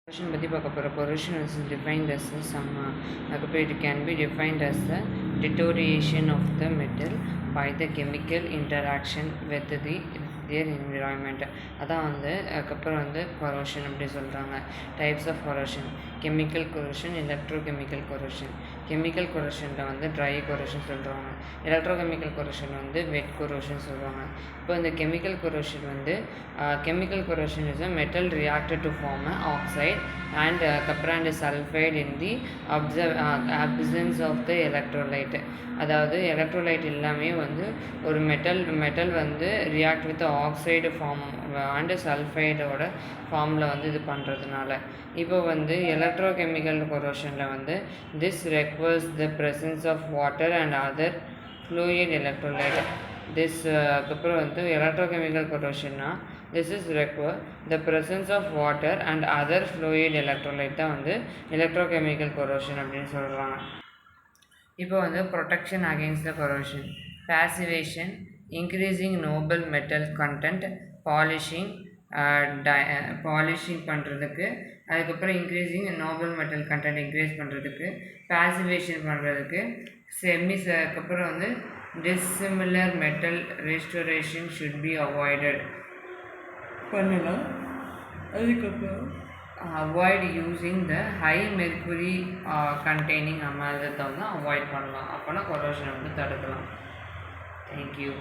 Corrosion பற்றி பார்க்க போகிறோம். Corrosion is defined as அதுக்கப்புறம் it can be defined as the deterioration of the metal by the chemical interaction with their environment. அதான் அதுக்கப்புறம் corrosion அப்படி சொல்கிறாங்க. Types of corrosion: chemical corrosion, electrochemical corrosion. chemical corrosionல dry corrosion சொல்கிறாங்க. electrochemical corrosion wet corrosion சொல்கிறாங்க. இப்போ இந்த chemical corrosion chemical corrosion is a metal reacted to form an oxide and copper and sulfide in the absence of the electrolyte. அதாவது electrolyte எல்லாமே ஒரு metal react with oxide form and சல்ஃபைடோட ஃபார்மில் இது பண்ணுறதுனால இப்போ எலக்ட்ரோகெமிக்கல் கொரோஷனில் this requires the presence of water and other fluid electrolyte. அதுக்கப்புறம் எலக்ட்ரோகெமிக்கல் கொரோஷன்னா this is require the presence of water and other fluid electrolyte தான் electrochemical corrosion அப்படின்னு சொல்கிறாங்க. இப்போ protection against the corrosion: passivation, increasing noble metal content, polishing பண்ணுறதுக்கு, அதுக்கப்புறம் increasing Nobel metal content increase பண்ணுறதுக்கு, பாசிவேஷன் பண்ணுறதுக்கு, அதுக்கப்புறம் dissimilar metal restoration should be avoided பண்ணலாம். அதுக்கப்புறம் avoid using the high mercury containing அமால்கத்தை அவாய்ட் பண்ணலாம். அப்போனா கொரோஷனை தடுக்கலாம். தேங்க்யூ.